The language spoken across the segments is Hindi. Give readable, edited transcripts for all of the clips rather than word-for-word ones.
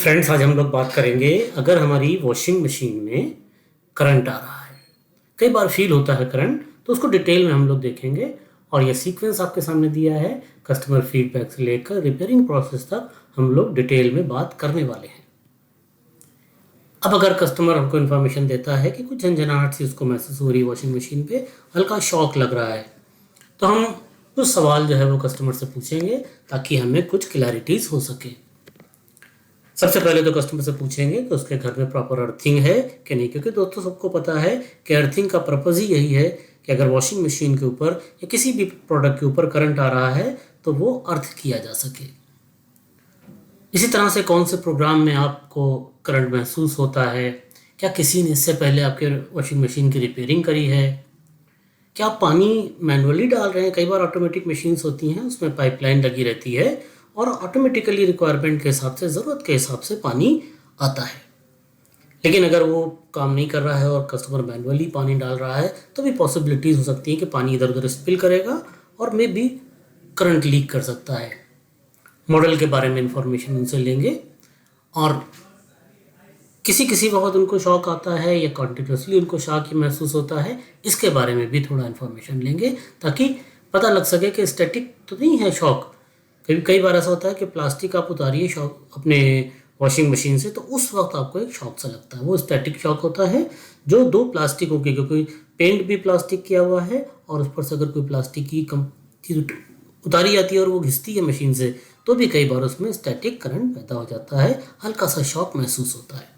फ्रेंड्स, आज हम लोग बात करेंगे अगर हमारी वॉशिंग मशीन में करंट आ रहा है। कई बार फील होता है करंट, तो उसको डिटेल में हम लोग देखेंगे और ये सीक्वेंस आपके सामने दिया है। कस्टमर फीडबैक से लेकर रिपेयरिंग प्रोसेस तक हम लोग डिटेल में बात करने वाले हैं। अब अगर कस्टमर हमको इन्फॉर्मेशन देता है कि कुछ झंझनाहट सी उसको महसूस हो रही है, वॉशिंग मशीन पे हल्का शॉक लग रहा है, तो हम कुछ सवाल जो है वो कस्टमर से पूछेंगे ताकि हमें कुछ क्लैरिटीज हो सके। सबसे पहले तो कस्टमर से पूछेंगे कि उसके घर में प्रॉपर अर्थिंग है कि नहीं, क्योंकि दोस्तों सबको पता है कि अर्थिंग का पर्पज़ ही यही है कि अगर वॉशिंग मशीन के ऊपर या किसी भी प्रोडक्ट के ऊपर करंट आ रहा है तो वो अर्थ किया जा सके। इसी तरह से कौन से प्रोग्राम में आपको करंट महसूस होता है, क्या किसी ने इससे पहले आपके वॉशिंग मशीन की रिपेयरिंग करी है, क्या आप पानी मैनुअली डाल रहे हैं। कई बार ऑटोमेटिक मशीन्स होती हैं, उसमें पाइपलाइन लगी रहती है और ऑटोमेटिकली रिक्वायरमेंट के हिसाब से, ज़रूरत के हिसाब से पानी आता है। लेकिन अगर वो काम नहीं कर रहा है और कस्टमर मैनुअली पानी डाल रहा है तो भी पॉसिबिलिटीज़ हो सकती हैं कि पानी इधर उधर स्पिल करेगा और मे भी करंट लीक कर सकता है। मॉडल के बारे में इंफॉर्मेशन उनसे लेंगे और किसी किसी वक्त उनको शॉक आता है या कॉन्टिन्यूसली उनको शॉक ही महसूस होता है, इसके बारे में भी थोड़ा इन्फॉर्मेशन लेंगे ताकि पता लग सके कि स्टैटिक तो नहीं है शॉक। कई बार ऐसा होता है कि प्लास्टिक आप उतारिए शॉक अपने वॉशिंग मशीन से, तो उस वक्त आपको एक शॉक सा लगता है, वो स्टैटिक शॉक होता है जो दो प्लास्टिकों के, क्योंकि पेंट भी प्लास्टिक किया हुआ है और उस पर से अगर कोई प्लास्टिक की चीज़ उतारी जाती है और वो घिसती है मशीन से, तो भी कई बार उसमें स्टैटिक करंट पैदा हो जाता है, हल्का सा शॉक महसूस होता है।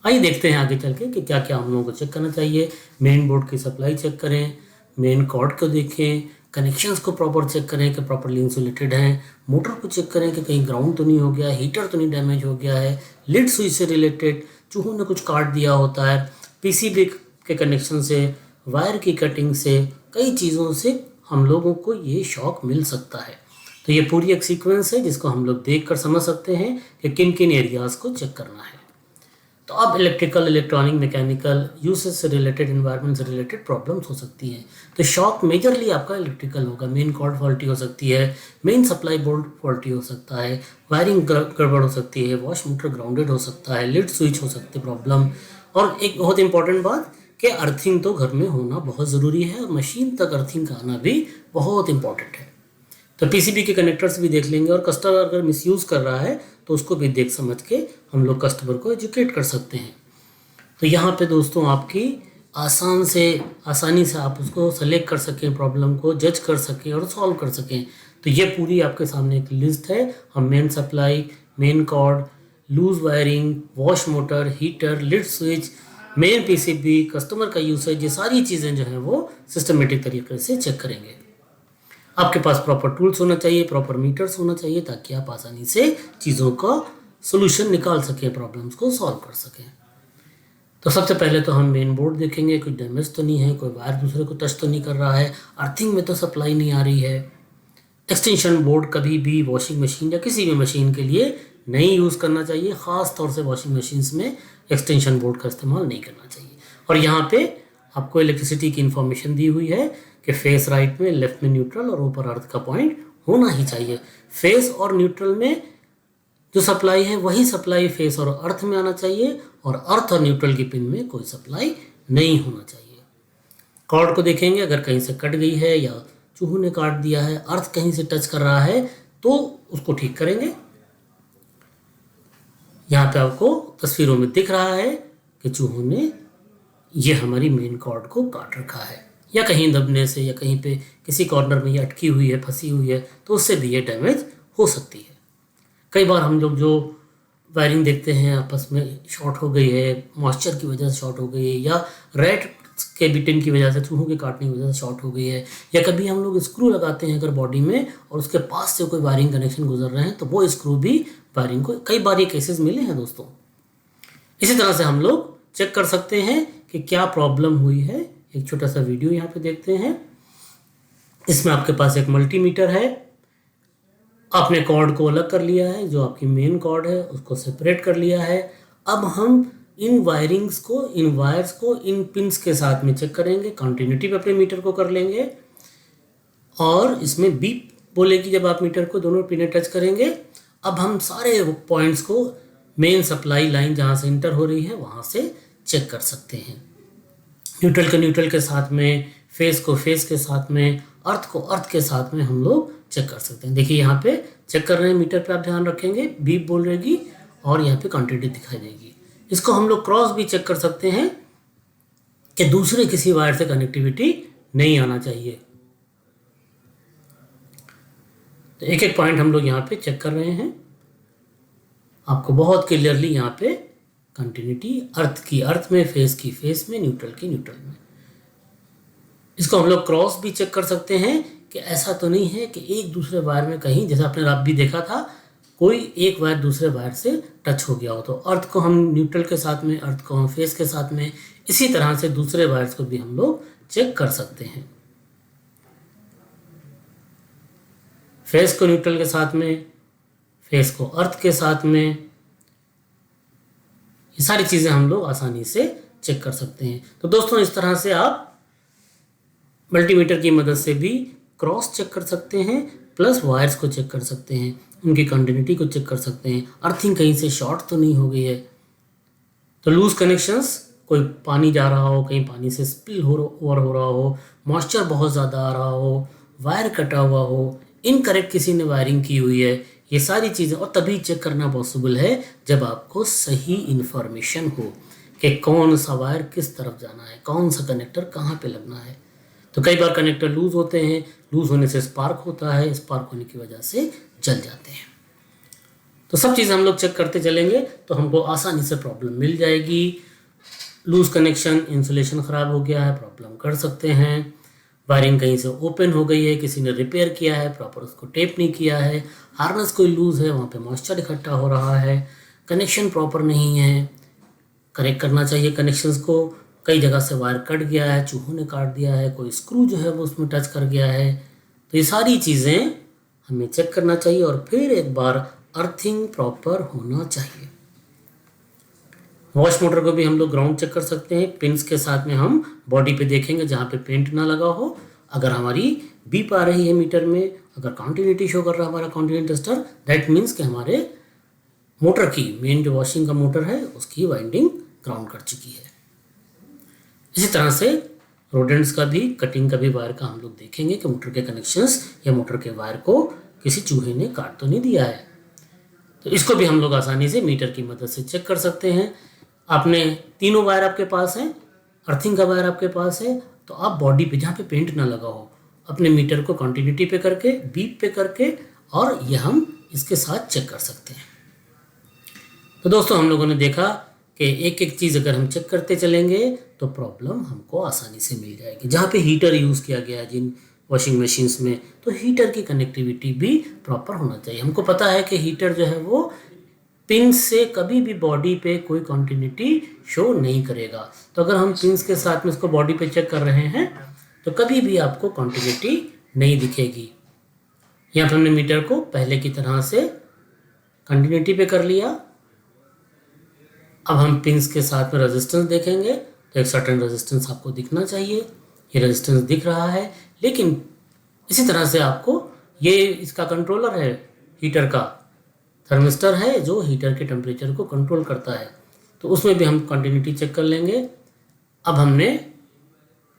आइए देखते हैं आगे चल के कि क्या क्या हम लोगों को चेक करना चाहिए। मेन बोर्ड की सप्लाई चेक करें, मेन कॉर्ड को देखें, कनेक्शंस को प्रॉपर चेक करें कि प्रॉपरली इंसुलेटेड हैं, मोटर को चेक करें कि कहीं ग्राउंड तो नहीं हो गया, हीटर तो नहीं डैमेज हो गया है, लिड स्विच से रिलेटेड चूहों ने कुछ काट दिया होता है, पीसीबी के कनेक्शन से, वायर की कटिंग से, कई चीज़ों से हम लोगों को ये शॉक मिल सकता है। तो ये पूरी एक सीक्वेंस है जिसको हम लोग देख कर समझ सकते हैं कि किन किन एरियाज़ को चेक करना है। तो अब इलेक्ट्रिकल, इलेक्ट्रॉनिक, मैकेनिकल यूसेज से रिलेटेड, इन्वायरमेंट से रिलेटेड प्रॉब्लम्स हो सकती हैं। तो शॉक मेजरली आपका इलेक्ट्रिकल होगा। मेन कॉर्ड फॉल्टी हो सकती है, मेन सप्लाई बोर्ड फॉल्टी हो सकता है, वायरिंग गड़बड़ हो सकती है, वॉश मोटर ग्राउंडेड हो सकता है, लिड स्विच हो सकती है प्रॉब्लम। और एक बहुत इंपॉर्टेंट बात कि अर्थिंग तो घर में होना बहुत ज़रूरी है और मशीन तक अर्थिंग का आना भी बहुत इंपॉर्टेंट है। तो पीसीबी के कनेक्टर्स भी देख लेंगे और कस्टमर अगर मिसयूज़ कर रहा है तो उसको भी देख समझ के हम लोग कस्टमर को एजुकेट कर सकते हैं। तो यहाँ पे दोस्तों आपकी आसानी से आप उसको सेलेक्ट कर सकें, प्रॉब्लम को जज कर सकें और सॉल्व कर सकें। तो ये पूरी आपके सामने एक लिस्ट है। हम main supply, main cord, loose wiring, wash motor, heater, lid switch, main PCB, customer का यूसेज, ये सारी चीज़ें जो हैं वो सिस्टमेटिक तरीके से चेक करेंगे। आपके पास प्रॉपर टूल्स होना चाहिए, प्रॉपर मीटर्स होना चाहिए ताकि आप आसानी से चीज़ों का सोल्यूशन निकाल सकें, प्रॉब्लम्स को सॉल्व कर सकें। तो सबसे पहले तो हम मेन बोर्ड देखेंगे, कोई डैमेज तो नहीं है, कोई वायर दूसरे को टच तो नहीं कर रहा है, अर्थिंग में तो सप्लाई नहीं आ रही है। एक्सटेंशन बोर्ड कभी भी वॉशिंग मशीन या किसी भी मशीन के लिए नहीं यूज़ करना चाहिए, ख़ास तौर से वॉशिंग मशीन्स में एक्सटेंशन बोर्ड का इस्तेमाल नहीं करना चाहिए। और यहाँ पे आपको इलेक्ट्रिसिटी की इन्फॉर्मेशन दी हुई है कि फेस राइट में, लेफ्ट में न्यूट्रल और ऊपर अर्थ का पॉइंट होना ही चाहिए। फेस और न्यूट्रल में जो सप्लाई है वही सप्लाई फेस और अर्थ में आना चाहिए और अर्थ और न्यूट्रल की पिन में कोई सप्लाई नहीं होना चाहिए। कॉर्ड को देखेंगे, अगर कहीं से कट गई है या चूहों ने काट दिया है, अर्थ कहीं से टच कर रहा है तो उसको ठीक करेंगे। यहाँ पे आपको तस्वीरों में दिख रहा है कि चूहों ने ये हमारी मेन कॉर्ड को काट रखा है, या कहीं दबने से या कहीं पे किसी कॉर्नर में ये अटकी हुई है, फंसी हुई है, तो उससे भी ये डैमेज हो सकती है। कई बार हम लोग जो वायरिंग देखते हैं आपस में शॉर्ट हो गई है, मॉइस्चर की वजह से शॉर्ट हो गई है, या रैट के बिटिन की वजह से, चूहों के काटने की वजह से शॉर्ट हो गई है, या कभी हम लोग स्क्रू लगाते हैं अगर बॉडी में और उसके पास से कोई वायरिंग कनेक्शन गुजर रहे हैं तो वो स्क्रू भी वायरिंग को, कई बार ये केसेस मिले हैं दोस्तों। इसी तरह से हम लोग चेक कर सकते हैं कि क्या प्रॉब्लम हुई है। एक छोटा सा वीडियो यहाँ पे देखते हैं। इसमें आपके पास एक मल्टीमीटर है, आपने कॉर्ड को अलग कर लिया है, जो आपकी मेन कॉर्ड है उसको सेपरेट कर लिया है। अब हम इन वायरिंग्स को, इन वायर्स को इन पिंस के साथ में चेक करेंगे, कंटिन्यूटी पे अपने मीटर को कर लेंगे और इसमें बीप बोलेगी जब आप मीटर को दोनों पिने टच करेंगे। अब हम सारे पॉइंट्स को मेन सप्लाई लाइन जहाँ से इंटर हो रही है वहाँ से चेक कर सकते हैं। न्यूट्रल के साथ में, फेस को फेस के साथ में, अर्थ को अर्थ के साथ में हम लोग चेक कर सकते हैं। देखिए यहाँ पे चेक कर रहे हैं, मीटर पे आप ध्यान रखेंगे, बीप बोल रहेगी और यहाँ पे क्वांटिटी दिखाई देगी। इसको हम लोग क्रॉस भी चेक कर सकते हैं कि दूसरे किसी वायर से कनेक्टिविटी नहीं आना चाहिए। तो एक एक पॉइंट हम लोग यहाँ पे चेक कर रहे हैं। आपको बहुत क्लियरली यहाँ पे कंटिन्यूटी अर्थ की अर्थ में, फेस की फेस में, न्यूट्रल की न्यूट्रल में। इसको हम लोग क्रॉस भी चेक कर सकते हैं कि ऐसा तो नहीं है कि एक दूसरे वायर में कहीं, जैसे आपने आप भी देखा था, कोई एक वायर दूसरे वायर से टच हो गया हो। तो अर्थ को हम न्यूट्रल के साथ में, अर्थ को हम फेस के साथ में, इसी तरह से दूसरे वायर्स को भी हम लोग चेक कर सकते हैं। फेस को न्यूट्रल के साथ में, फेस को अर्थ के साथ में, ये सारी चीज़ें हम लोग आसानी से चेक कर सकते हैं। तो दोस्तों इस तरह से आप मल्टीमीटर की मदद से भी क्रॉस चेक कर सकते हैं, प्लस वायर्स को चेक कर सकते हैं, उनकी कंटिन्यूटी को चेक कर सकते हैं, अर्थिंग कहीं से शॉर्ट तो नहीं हो गई है। तो लूज कनेक्शंस, कोई पानी जा रहा हो, कहीं पानी से स्पिल ओवर हो रहा हो, मॉइस्चर बहुत ज़्यादा आ रहा हो, वायर कटा हुआ हो, इनकरेक्ट किसी ने वायरिंग की हुई है, ये सारी चीज़ें, और तभी चेक करना पॉसिबल है जब आपको सही इन्फॉर्मेशन हो कि कौन सा वायर किस तरफ जाना है, कौन सा कनेक्टर कहाँ पे लगना है। तो कई बार कनेक्टर लूज होते हैं, लूज होने से स्पार्क होता है, स्पार्क होने की वजह से जल जाते हैं। तो सब चीज़ हम लोग चेक करते चलेंगे तो हमको आसानी से प्रॉब्लम मिल जाएगी। लूज कनेक्शन, इंसुलेशन ख़राब हो गया है, प्रॉब्लम कर सकते हैं। वायरिंग कहीं से ओपन हो गई है, किसी ने रिपेयर किया है, प्रॉपर उसको टेप नहीं किया है, हार्नेस कोई लूज़ है, वहाँ पे मॉइस्चर इकट्ठा हो रहा है, कनेक्शन प्रॉपर नहीं है, करेक्ट करना चाहिए कनेक्शंस को। कई जगह से वायर कट गया है, चूहों ने काट दिया है, कोई स्क्रू जो है वो उसमें टच कर गया है। तो ये सारी चीज़ें हमें चेक करना चाहिए और फिर एक बार अर्थिंग प्रॉपर होना चाहिए। वॉश मोटर को भी हम लोग ग्राउंड चेक कर सकते हैं। पिंस के साथ में हम बॉडी पे देखेंगे जहाँ पे पेंट ना लगा हो। अगर हमारी बीप आ रही है मीटर में, अगर कॉन्टिन्यूटी शो कर रहा है हमारा कॉन्टिन्यूटी टेस्टर, दैट मीन्स कि हमारे मोटर की, मेन जो वॉशिंग का मोटर है उसकी वाइंडिंग ग्राउंड कर चुकी है। इसी तरह से रोडेंट्स का भी, कटिंग का भी वायर का हम लोग देखेंगे कि मोटर के कनेक्शंस या मोटर के वायर को किसी चूहे ने काट तो नहीं दिया है। तो इसको भी हम लोग आसानी से मीटर की मदद से चेक कर सकते हैं। आपने तीनों वायर आपके पास है, अर्थिंग का वायर आपके पास है, तो आप बॉडी पे जहाँ पे पेंट ना लगा हो अपने मीटर को कंटिन्यूटी पे करके, बीप पे करके, और ये हम इसके साथ चेक कर सकते हैं। तो दोस्तों हम लोगों ने देखा कि एक एक चीज़ अगर हम चेक करते चलेंगे तो प्रॉब्लम हमको आसानी से मिल जाएगी। जहाँ पे हीटर यूज़ किया गया है जिन वॉशिंग मशीन्स में, तो हीटर की कनेक्टिविटी भी प्रॉपर होना चाहिए। हमको पता है कि हीटर जो है वो पिंस से कभी भी बॉडी पे कोई कंटिन्यूटी शो नहीं करेगा। तो अगर हम पिंस के साथ में इसको बॉडी पे चेक कर रहे हैं तो कभी भी आपको कंटिन्यूटी नहीं दिखेगी। यहाँ पे हमने मीटर को पहले की तरह से कंटिन्यूटी पे कर लिया। अब हम पिंस के साथ में रेजिस्टेंस देखेंगे तो एक सर्टेन रेजिस्टेंस आपको दिखना चाहिए। ये रेजिस्टेंस दिख रहा है, लेकिन इसी तरह से आपको, ये इसका कंट्रोलर है, हीटर का थर्मिस्टर है जो हीटर के टेम्परेचर को कंट्रोल करता है, तो उसमें भी हम कंटिन्यूटी चेक कर लेंगे। अब हमने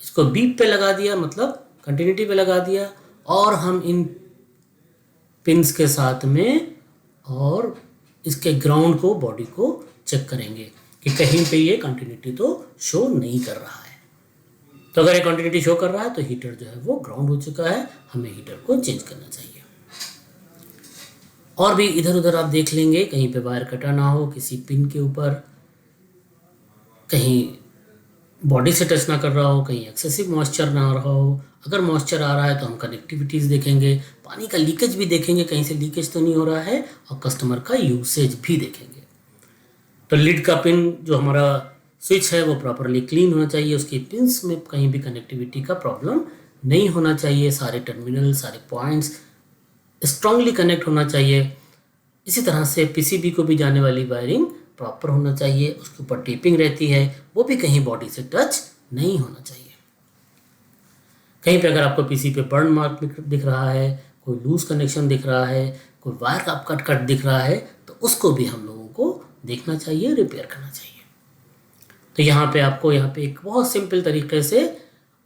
इसको बीप पे लगा दिया, मतलब कंटिन्यूटी पे लगा दिया, और हम इन पिंस के साथ में और इसके ग्राउंड को, बॉडी को चेक करेंगे कि कहीं पे ये कंटिन्यूटी तो शो नहीं कर रहा है। तो अगर ये कंटिन्यूटी शो कर रहा है तो हीटर जो है वो ग्राउंड हो चुका है, हमें हीटर को चेंज करना चाहिए। और भी इधर उधर आप देख लेंगे, कहीं पे वायर कटा ना हो किसी पिन के ऊपर, कहीं बॉडी से टच ना कर रहा हो, कहीं एक्सेसिव मॉइस्चर ना आ रहा हो। अगर मॉइस्चर आ रहा है तो हम कनेक्टिविटीज़ देखेंगे, पानी का लीकेज भी देखेंगे, कहीं से लीकेज तो नहीं हो रहा है, और कस्टमर का यूसेज भी देखेंगे। तो लीड का पिन जो हमारा स्विच है वो प्रॉपरली क्लीन होना चाहिए, उसकी पिंस में कहीं भी कनेक्टिविटी का प्रॉब्लम नहीं होना चाहिए, सारे टर्मिनल, सारे पॉइंट्स स्ट्रांगली कनेक्ट होना चाहिए। इसी तरह से पीसीबी को भी जाने वाली वायरिंग प्रॉपर होना चाहिए, उसके ऊपर टेपिंग रहती है, वो भी कहीं बॉडी से टच नहीं होना चाहिए। कहीं पे अगर आपको पीसी पे बर्न मार्क दिख रहा है, कोई लूज कनेक्शन दिख रहा है, कोई वायर का कट दिख रहा है, तो उसको भी हम लोगों को देखना चाहिए, रिपेयर करना चाहिए। तो यहाँ पे एक बहुत सिंपल तरीके से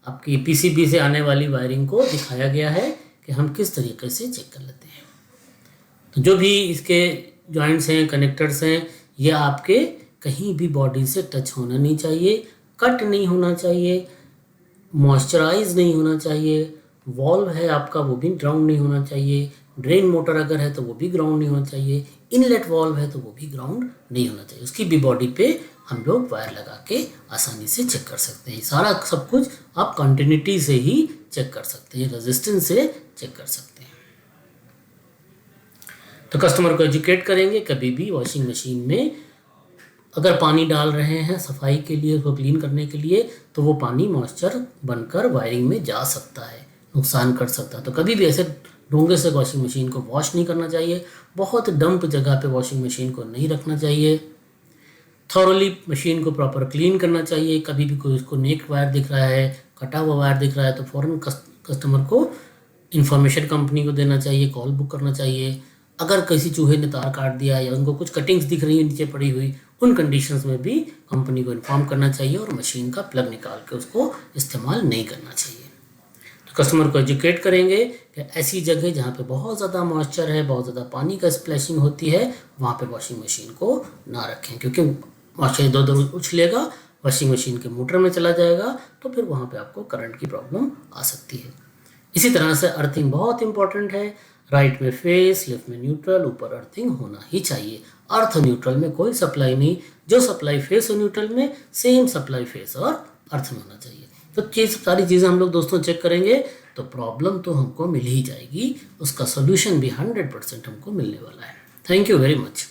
आपकी पीसीबी से आने वाली वायरिंग को दिखाया गया है कि हम किस तरीके से चेक कर लेते हैं। तो जो भी इसके जॉइंट्स हैं, कनेक्टर्स हैं, ये आपके कहीं भी बॉडी से टच होना नहीं चाहिए, कट नहीं होना चाहिए, मॉइस्चराइज नहीं होना चाहिए। वॉल्व है आपका, वो भी ग्राउंड नहीं होना चाहिए। ड्रेन मोटर अगर है तो वो भी ग्राउंड नहीं होना चाहिए। इनलेट वॉल्व है तो वो भी ग्राउंड नहीं होना चाहिए। उसकी भी बॉडी पे हम लोग वायर लगा के आसानी से चेक कर सकते हैं। सारा सब कुछ आप कंटिन्यूटी से ही चेक कर सकते हैं, रेजिस्टेंस से चेक कर सकते हैं। तो कस्टमर को एजुकेट करेंगे। कभी भी वॉशिंग मशीन में अगर पानी डाल रहे हैं सफाई के लिए, उसको क्लीन करने के लिए, तो वो पानी मॉइस्चर बनकर वायरिंग में जा सकता है, नुकसान कर सकता है। तो कभी भी ऐसे डोंगे से वॉशिंग मशीन को वॉश नहीं करना चाहिए। बहुत डंप जगह पे वॉशिंग मशीन को नहीं रखना चाहिए। थॉरली मशीन को प्रॉपर क्लीन करना चाहिए। कभी भी कोई उसको नेक वायर दिख रहा है, कटा हुआ वायर दिख रहा है, तो फ़ौरन कस्टमर को इन्फॉर्मेशन कंपनी को देना चाहिए, कॉल बुक करना चाहिए। अगर किसी चूहे ने तार काट दिया या उनको कुछ कटिंग्स दिख रही है नीचे पड़ी हुई, उन कंडीशंस में भी कंपनी को इन्फॉर्म करना चाहिए और मशीन का प्लग निकाल के उसको इस्तेमाल नहीं करना चाहिए। तो कस्टमर को एजुकेट करेंगे कि ऐसी जगह जहाँ पे बहुत ज़्यादा मॉइस्चर है, बहुत ज़्यादा पानी का स्प्लैशिंग होती है, वहाँ पे वॉशिंग मशीन को ना रखें, क्योंकि मॉइस्चर इधर उधर उछलेगा, वॉशिंग मशीन के मोटर में चला जाएगा, तो फिर वहाँ पे आपको करंट की प्रॉब्लम आ सकती है। इसी तरह से अर्थिंग बहुत इंपॉर्टेंट है। राइट में फेस, लेफ्ट में न्यूट्रल, ऊपर अर्थिंग होना ही चाहिए। अर्थ न्यूट्रल में कोई सप्लाई नहीं, जो सप्लाई फेस और न्यूट्रल में, सेम सप्लाई फेस और अर्थ में होना चाहिए। तो सारी चीज़ें हम लोग दोस्तों चेक करेंगे तो प्रॉब्लम तो हमको मिल ही जाएगी, उसका सोल्यूशन भी 100% हमको मिलने वाला है। Thank you very much.